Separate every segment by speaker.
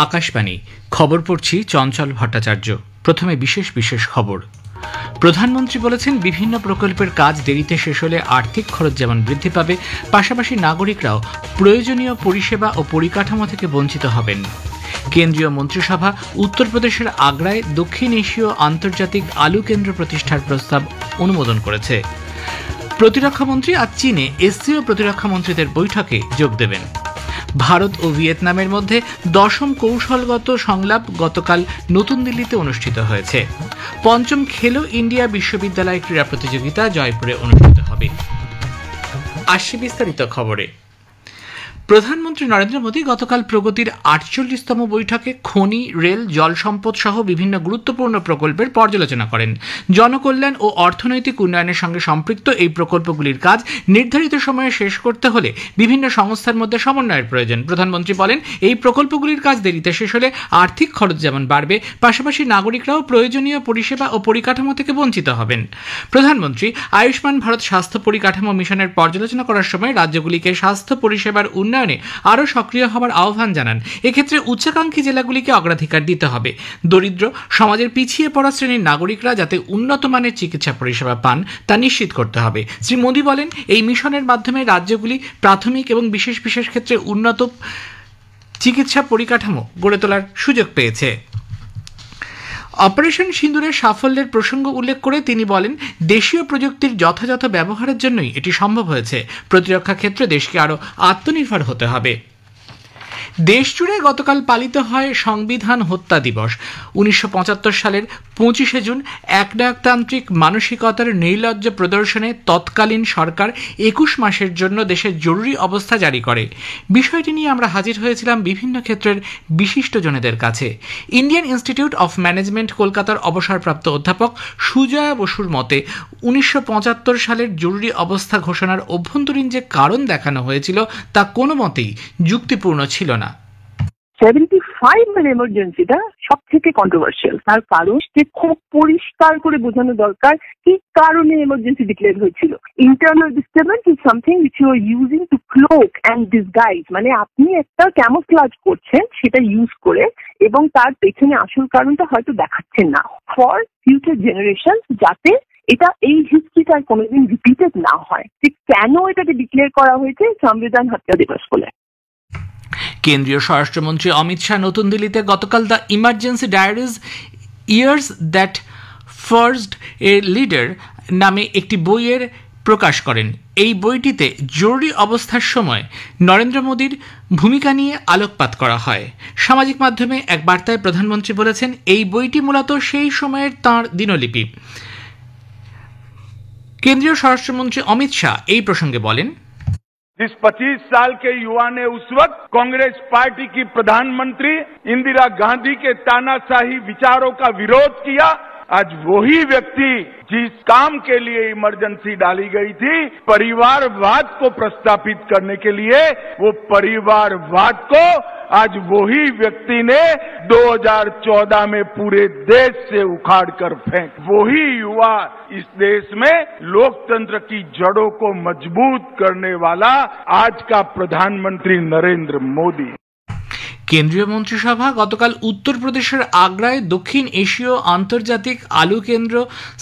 Speaker 1: আকাশবাণী খবর পড়ছি চঞ্চল ভট্টাচার্য। প্রথমে বিশেষ বিশেষ খবর। প্রধানমন্ত্রী বলেছেন, বিভিন্ন প্রকল্পের কাজ দেরিতে শেষ হলে আর্থিক খরচ যেমন বৃদ্ধি পাবে, পাশাপাশি নাগরিকরাও প্রয়োজনীয় পরিষেবা ও পরিকাঠামো থেকে বঞ্চিত হবেন। কেন্দ্রীয় মন্ত্রিসভা উত্তরপ্রদেশের আগ্রায় দক্ষিণ এশীয় আন্তর্জাতিক আলু কেন্দ্র প্রতিষ্ঠার প্রস্তাব অনুমোদন করেছে। প্রতিরক্ষামন্ত্রী আজ চীনে এসসিও প্রতিরক্ষামন্ত্রীদের বৈঠকে যোগ দেবেন। ভারত ও ভিয়েতনামের মধ্যে 10ম কৌশলগত সংলাপ গতকাল নতুন দিল্লিতে অনুষ্ঠিত হয়েছে। 5ম খেলো ইন্ডিয়া বিশ্ববিদ্যালয় ক্রীড়া প্রতিযোগিতা জয়পুরে অনুষ্ঠিত হবে। আসছে বিস্তারিত খবরে। প্রধানমন্ত্রী নরেন্দ্র মোদী গতকাল প্রগতির 48তম বৈঠকে খনি, রেল, জল সম্পদ সহ বিভিন্ন গুরুত্বপূর্ণ প্রকল্পের পর্যালোচনা করেন। জনকল্যাণ ও অর্থনৈতিক উন্নয়নের সঙ্গে সম্পৃক্ত এই প্রকল্পগুলির কাজ নির্ধারিত সময়ে শেষ করতে হলে বিভিন্ন সংস্থার মধ্যে সমন্বয়ের প্রয়োজন। প্রধানমন্ত্রী বলেন, এই প্রকল্পগুলির কাজ দেরিতে শেষ হলে আর্থিক খরচ যেমন বাড়বে, পাশাপাশি নাগরিকরাও প্রয়োজনীয় পরিষেবা ও পরিকাঠামো থেকে বঞ্চিত হবেন। প্রধানমন্ত্রী আয়ুষ্মান ভারত স্বাস্থ্য পরিকাঠামো মিশনের পর্যালোচনা করার সময় রাজ্যগুলিকে স্বাস্থ্য পরিষেবার উন্নয়নে আরও সক্রিয় হওয়ার আহ্বান জানান। এক্ষেত্রে উচ্চাকাঙ্ক্ষী জেলাগুলিকে অগ্রাধিকার দিতে হবে। দরিদ্র, সমাজের পিছিয়ে পড়া শ্রেণীর নাগরিকরা যাতে উন্নত মানের চিকিৎসা পরিষেবা পান তা নিশ্চিত করতে হবে। শ্রী মোদী বলেন, এই মিশনের মাধ্যমে রাজ্যগুলি প্রাথমিক এবং বিশেষ বিশেষ ক্ষেত্রে উন্নত চিকিৎসা পরিকাঠামো গড়ে তোলার সুযোগ পেয়েছে। অপারেশন সিঁদুরের সাফল্যের প্রসঙ্গ উল্লেখ করে তিনি বলেন, দেশীয় প্রযুক্তির যথাযথ ব্যবহারের জন্যই এটি সম্ভব হয়েছে। প্রতিরক্ষা ক্ষেত্রে দেশকে আরও আত্মনির্ভর হতে হবে। দেশজুড়ে গতকাল পালিত হয় সংবিধান হত্যা দিবস। 1975 সালের 25শে জুন একনায়কতান্ত্রিক মানসিকতার নির্লজ্জ প্রদর্শনে তৎকালীন সরকার 21 মাসের জন্য দেশে জরুরি অবস্থা জারি করে। বিষয়টি নিয়ে আমরা হাজির হয়েছিলাম বিভিন্ন ক্ষেত্রের বিশিষ্টজনেদের কাছে। ইন্ডিয়ান ইনস্টিটিউট অফ ম্যানেজমেন্ট কলকাতার অবসরপ্রাপ্ত অধ্যাপক সুজয়া বসুর মতে, 1975 সালের জরুরি অবস্থা ঘোষণার অভ্যন্তরীণ যে কারণ দেখানো হয়েছিল তা কোনো মতেই যুক্তিপূর্ণ ছিল না।
Speaker 2: 75 এর এমার্জেন্সিটা সব থেকে কন্ট্রোভার্সিয়াল। তার কারণ খুব পরিষ্কার করে বোঝানো দরকার কি কারণে এমার্জেন্সি ডিক্লেয়ার হয়েছিল। Internal disturbance is something which you are using to cloak and disguise, মানে আপনি একটা ক্যামোফ্লাজ করছেন সেটা ইউজ করে, এবং তার পেছনে আসল কারণটা হয়তো দেখাচ্ছেন না ফর ফিউচার জেনারেশন, যাতে এটা এই হিস্ট্রিটা কোনোদিন রিপিটেড না হয়। ঠিক কেন এটাকে ডিক্লেয়ার করা হয়েছে সংবিধান হত্যা দিবস বলে।
Speaker 1: কেন্দ্রীয় স্বরাষ্ট্রমন্ত্রী অমিত শাহ নতুন দিল্লিতে গতকাল the emergency diaries years that forged a leader নামে একটি বইয়ের প্রকাশ করেন। এই বইটিতে জরুরি অবস্থার সময় নরেন্দ্র মোদীর ভূমিকা নিয়ে আলোকপাত করা হয়। সামাজিক মাধ্যমে এক বার্তায় প্রধানমন্ত্রী বলেছেন, এই বইটি মূলত সেই সময়ের তাঁর দিনলিপি। কেন্দ্রীয় স্বরাষ্ট্রমন্ত্রী অমিত শাহ এই প্রসঙ্গে বলেন,
Speaker 3: जिस 25 साल के युवा ने उस वक्त कांग्रेस पार्टी की प्रधानमंत्री इंदिरा गांधी के तानाशाही विचारों का विरोध किया, आज वही व्यक्ति जिस काम के लिए इमरजेंसी डाली गई थी, परिवारवाद को प्रस्तावित करने के लिए, वो परिवारवाद को आज वही व्यक्ति ने 2014 में पूरे देश से उखाड़ कर फेंक। वही युवा इस देश में लोकतंत्र की जड़ों को मजबूत करने वाला आज का प्रधानमंत्री नरेंद्र मोदी।
Speaker 1: কেন্দ্রীয় মন্ত্রিসভা গতকাল উত্তরপ্রদেশের আগ্রায় দক্ষিণ এশীয় আন্তর্জাতিক আলু কেন্দ্র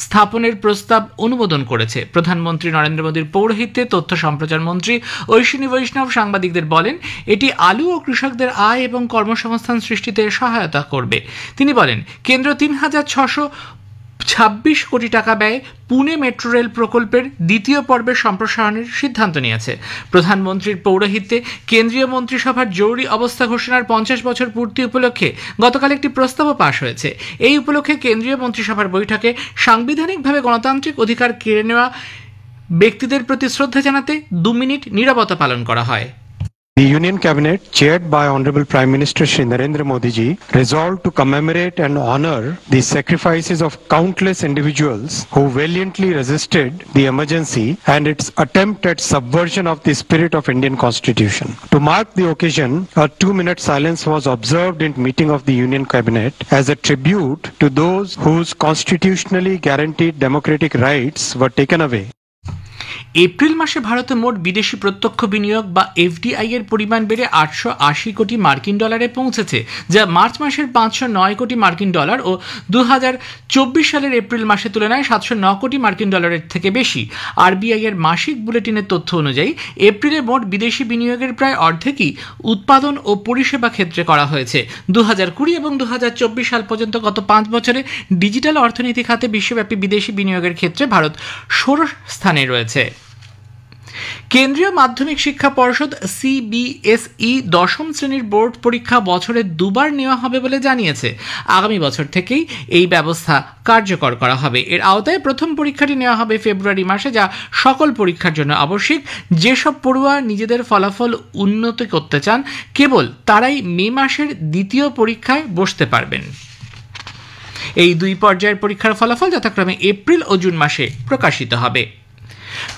Speaker 1: স্থাপনের প্রস্তাব অনুমোদন করেছে। প্রধানমন্ত্রী নরেন্দ্র মোদীর পৌরোহিত্যে তথ্য সম্প্রচার মন্ত্রী অশ্বিনী বৈষ্ণব সাংবাদিকদের বলেন, এটি আলু ও কৃষকদের আয় এবং কর্মসংস্থান সৃষ্টিতে সহায়তা করবে। তিনি বলেন, কেন্দ্র 3,626 কোটি টাকা ব্যয়ে পুনে মেট্রো রেল প্রকল্পের দ্বিতীয় পর্বের সম্প্রসারণের সিদ্ধান্ত নিয়েছে। প্রধানমন্ত্রীর পৌরোহিত্যে কেন্দ্রীয় মন্ত্রিসভার জরুরি অবস্থা ঘোষণার 50 বছর পূর্তি উপলক্ষে গতকাল একটি প্রস্তাবও পাশ হয়েছে। এই উপলক্ষে কেন্দ্রীয় মন্ত্রিসভার বৈঠকে সাংবিধানিকভাবে গণতান্ত্রিক অধিকার কেড়ে নেওয়া ব্যক্তিদের প্রতি শ্রদ্ধা জানাতে 2 মিনিট নীরবতা পালন করা হয়।
Speaker 4: The Union Cabinet, chaired by Honorable Prime Minister Shri Narendra Modi ji, resolved to commemorate and honor the sacrifices of countless individuals who valiantly resisted the emergency and its attempt at subversion of the spirit of Indian Constitution. To mark the occasion, a 2-minute silence was observed in meeting of the Union Cabinet as a tribute to those whose constitutionally guaranteed democratic rights were taken away.
Speaker 1: April মাসে ভারতে মোট বিদেশি প্রত্যক্ষ বিনিয়োগ বা FDI এর পরিমাণ বেড়ে 880 কোটি মার্কিন ডলারে পৌঁছেছে, যা মার্চ মাসের 509 কোটি মার্কিন ডলার ও 2024 সালের এপ্রিল মাসের তুলনায় 709 কোটি মার্কিন ডলারের থেকে বেশি। আরবিআই এর মাসিক বুলেটিনের তথ্য অনুযায়ী এপ্রিলে মোট বিদেশি বিনিয়োগের প্রায় অর্ধেকই উৎপাদন ও পরিষেবা ক্ষেত্রে করা হয়েছে। 2020 এবং 2024 সাল পর্যন্ত গত 5 বছরে ডিজিটাল অর্থনীতি খাতে বিশ্বব্যাপী বিদেশি বিনিয়োগের ক্ষেত্রে ভারত ষোড়শ স্থানে রয়েছে। কেন্দ্রীয় মাধ্যমিক শিক্ষা পর্ষদ সিবিএসই দশম শ্রেণীর বোর্ড পরীক্ষা বছরে দুবার নেওয়া হবে বলে জানিয়েছে। আগামী বছর থেকেই এই ব্যবস্থা কার্যকর করা হবে। এর আওতায় প্রথম পরীক্ষাটি নেওয়া হবে ফেব্রুয়ারি মাসে, যা সকল পরীক্ষার জন্য আবশ্যিক। যেসব পড়ুয়া নিজেদের ফলাফল উন্নত করতে চান কেবল তারাই মে মাসের দ্বিতীয় পরীক্ষায় বসতে পারবেন। এই দুই পর্যায়ের পরীক্ষার ফলাফল যথাক্রমে এপ্রিল ও জুন মাসে প্রকাশিত হবে।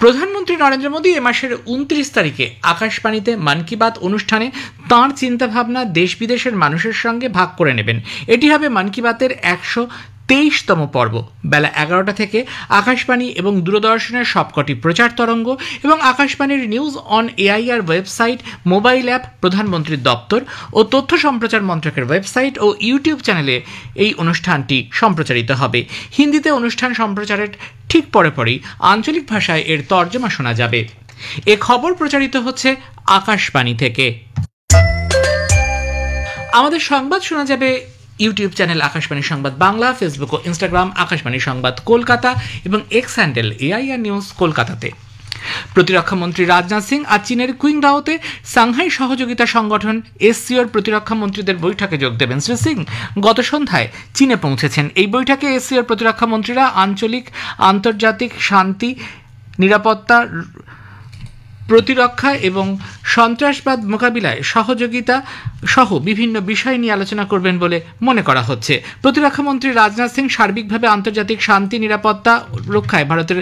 Speaker 1: প্রধানমন্ত্রী নরেন্দ্র মোদী এ মাসের 29 তারিখে আকাশবাণীতে মন কি বাত অনুষ্ঠানে তাঁর চিন্তাভাবনা দেশ বিদেশের মানুষের সঙ্গে ভাগ করে নেবেন। এটি হবে মন কি বাতের 123তম পর্ব। বেলা 11টা থেকে আকাশবাণী এবং দূরদর্শনের সবকটি প্রচার তরঙ্গ এবং আকাশবাণীর news on AIR website, mobile app, প্রধানমন্ত্রীর দপ্তর ও তথ্য সম্প্রচার মন্ত্রকের ওয়েবসাইট ও ইউটিউব চ্যানেলে এই অনুষ্ঠানটি সম্প্রচারিত হবে। হিন্দিতে অনুষ্ঠান সম্প্রচারের ঠিক পরেই আঞ্চলিক ভাষায় এর তর্জমা শোনা যাবে। এ খবর প্রচারিত হচ্ছে আকাশবাণী থেকে। আমাদের সংবাদ শোনা যাবে ইউটিউব চ্যানেল আকাশবাণী সংবাদ বাংলা, ফেসবুক ও ইনস্টাগ্রাম আকাশবাণী সংবাদ কলকাতা এবং এক্স হ্যান্ডেল এআইআর নিউজ কলকাতাতে। প্রতিরক্ষা মন্ত্রী রাজনাথ সিং আজ চীনের কুইংডাওতে সাংহাই সহযোগিতা সংগঠন এসসিওর প্রতিরক্ষা মন্ত্রীদের বৈঠকে যোগ দেবেন। শ্রী সিং গত সন্ধ্যায় চীনে পৌঁছেছেন। এই বৈঠকে এসসিওর প্রতিরক্ষা মন্ত্রীরা আঞ্চলিক, আন্তর্জাতিক শান্তি, নিরাপত্তা, প্রতিরক্ষা এবং সন্ত্রাসবাদ মোকাবিলায় সহযোগিতা সহ বিভিন্ন বিষয় নিয়ে আলোচনা করবেন বলে মনে করা হচ্ছে। প্রতিরক্ষা মন্ত্রী রাজনাথ সিং সার্বিকভাবে আন্তর্জাতিক শান্তি, নিরাপত্তা রক্ষায় ভারতের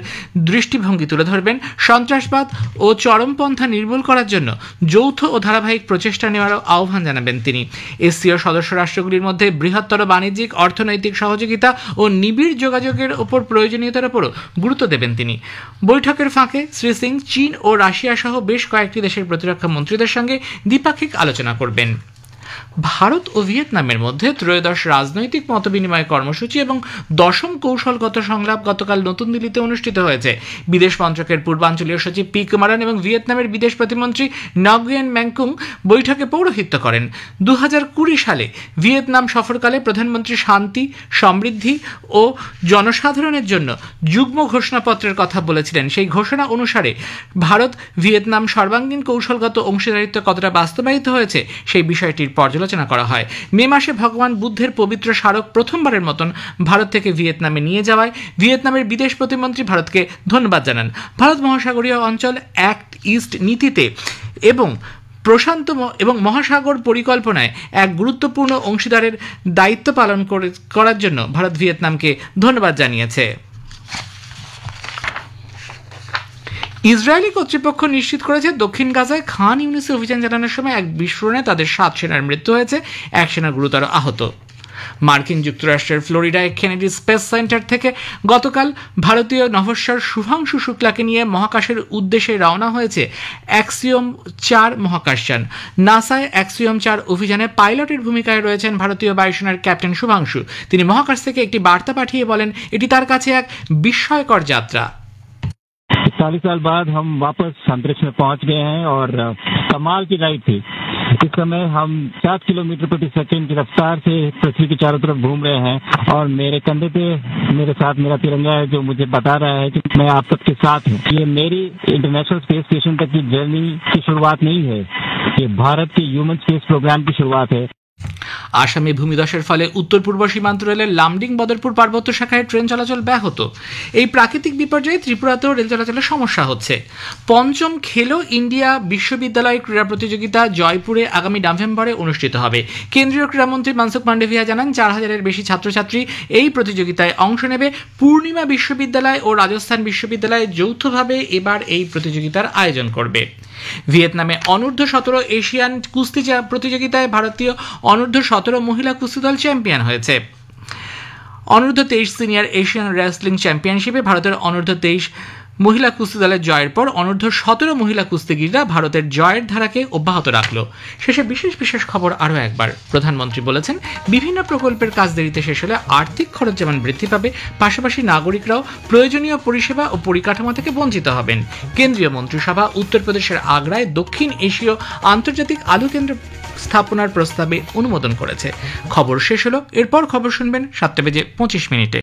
Speaker 1: দৃষ্টিভঙ্গি তুলে ধরবেন। সন্ত্রাসবাদ ও চরমপন্থা নির্মূল করার জন্য যৌথ ও ধারাবাহিক প্রচেষ্টা নেওয়ারও আহ্বান জানাবেন তিনি। এসসিও সদস্য রাষ্ট্রগুলির মধ্যে বৃহত্তর বাণিজ্যিক, অর্থনৈতিক সহযোগিতা ও নিবিড় যোগাযোগের ওপর প্রয়োজনীয়তার উপরও গুরুত্ব দেবেন তিনি। বৈঠকের ফাঁকে শ্রী সিং চীন ও রাশিয়া সহ বেশ কয়েকটি দেশের প্রতিরক্ষা মন্ত্রীদের সঙ্গে দ্বিপাক্ষিক আলোচনা করবেন। ভারত ও ভিয়েতনামের মধ্যে ত্রয়োদশ রাজনৈতিক মতবিনিময় কর্মসূচি এবং দশম কৌশলগত সংলাপ গতকাল নতুন দিল্লিতে অনুষ্ঠিত হয়েছে। বিদেশ মন্ত্রকের পূর্বাঞ্চলীয় সচিব পি কুমারন এবং ভিয়েতনামের বিদেশ প্রতিমন্ত্রী নগুয়েন ম্যাংকুং বৈঠকে পৌরোহিত্য করেন। 2020 সালে ভিয়েতনাম সফরকালে প্রধানমন্ত্রী শান্তি, সমৃদ্ধি ও জনসাধারণের জন্য যুগ্ম ঘোষণাপত্রের কথা বলেছিলেন। সেই ঘোষণা অনুসারে ভারত ভিয়েতনাম সর্বাঙ্গীন কৌশলগত অংশীদারিত্ব কতটা বাস্তবায়িত হয়েছে সেই বিষয়টির পর্যালোচনা করা হয়। মে মাসে ভগবান বুদ্ধের পবিত্র স্মারক প্রথমবারের মতন ভারত থেকে ভিয়েতনামে নিয়ে যাওয়ায় ভিয়েতনামের বিদেশ প্রতিমন্ত্রী ভারতকে ধন্যবাদ জানান। ভারত মহাসাগরীয় অঞ্চল অ্যাক্ট ইস্ট নীতিতে এবং প্রশান্ত এবং মহাসাগর পরিকল্পনায় এক গুরুত্বপূর্ণ অংশীদারের দায়িত্ব পালন করার জন্য ভারত ভিয়েতনামকে ধন্যবাদ জানিয়েছে। ইসরায়েলি কর্তৃপক্ষ নিশ্চিত করেছে দক্ষিণ গাজায় খান ইউনিসে অভিযান চালানোর সময় এক বিস্ফোরণে তাদের 7 সেনার মৃত্যু হয়েছে, 1 সেনা গুরুতর আহত। মার্কিন যুক্তরাষ্ট্রের ফ্লোরিডায় কেনেডি স্পেস সেন্টার থেকে গতকাল ভারতীয় নভস্বর শুভাংশু শুক্লাকে নিয়ে মহাকাশের উদ্দেশ্যে রওনা হয়েছে অ্যাক্সিওম 4 মহাকাশযান। নাসায় অ্যাক্সিওম 4 অভিযানে পাইলটের ভূমিকায় রয়েছেন ভারতীয় বায়ুসেনার ক্যাপ্টেন শুভাংশু। তিনি মহাকাশ থেকে একটি বার্তা পাঠিয়ে বলেন এটি তার কাছে এক বিস্ময়কর যাত্রা।
Speaker 5: 40 साल बाद हम वापस अंतरिक्ष में पहुंच गए हैं और कमाल की राइड थी। इस समय हम 7 किलोमीटर प्रति सेकंड की रफ्तार से पृथ्वी के चारों तरफ घूम रहे हैं और मेरे कंधे पे मेरे साथ मेरा तिरंगा है जो मुझे बता रहा है कि मैं आप सबके साथ हूँ। ये मेरी इंटरनेशनल स्पेस स्टेशन तक की जर्नी की शुरुआत नहीं है, ये भारत के ह्यूमन स्पेस प्रोग्राम की शुरुआत है।
Speaker 1: আসামে ভূমিধসের ফলে উত্তর পূর্ব সীমান্ত রেলের লামডিং বদরপুর পার্বত্য শাখায় ট্রেন চলাচল ব্যাহত। এই প্রাকৃতিক বিপর্যয়ে ত্রিপুরাতেও রেল চলাচলের সমস্যা হচ্ছে। পঞ্চম খেলো ইন্ডিয়া বিশ্ববিদ্যালয় ক্রীড়া প্রতিযোগিতা জয়পুরে আগামী নভেম্বরে অনুষ্ঠিত হবে। কেন্দ্রীয় ক্রীড়ামন্ত্রী মনসুখ মান্ডভিয়া জানান 4000-এর বেশি ছাত্রছাত্রী এই প্রতিযোগিতায় অংশ নেবে। পূর্ণিমা বিশ্ববিদ্যালয় ও রাজস্থান বিশ্ববিদ্যালয় যৌথভাবে এবার এই প্রতিযোগিতার আয়োজন করবে। ভিয়েতনামে অনূর্ধ্ব 17 এশিয়ান কুস্তি প্রতিযোগিতায় ভারতীয় অনূর্ধ্ব 17 মহিলা কুস্তি দল চ্যাম্পিয়ন হয়েছে। অনূর্ধ্ব 23 সিনিয়র এশিয়ান রেসলিং চ্যাম্পিয়নশিপে ভারতের অনূর্ধ্ব 23 মহিলা কুস্তি দলের জয়ের পর অনূর্ধ্ব 17 মহিলা কুস্তিগিররা ভারতের জয়ের ধারাকে অব্যাহত রাখল। শেষে বিশেষ বিশেষ খবর আরও একবার। প্রধানমন্ত্রী বলেছেন, বিভিন্ন প্রকল্পের কাজ দেরিতে শেষ হলে আর্থিক খরচ যেমন বৃদ্ধি পাবে, পাশাপাশি নাগরিকরাও প্রয়োজনীয় পরিষেবা ও পরিকাঠামো থেকে বঞ্চিত হবেন। কেন্দ্রীয় মন্ত্রিসভা উত্তরপ্রদেশের আগ্রায় দক্ষিণ এশীয় আন্তর্জাতিক আলু কেন্দ্র স্থাপনার প্রস্তাবে অনুমোদন করেছে। খবর শেষ হলো। এরপর খবর শুনবেন 7:25।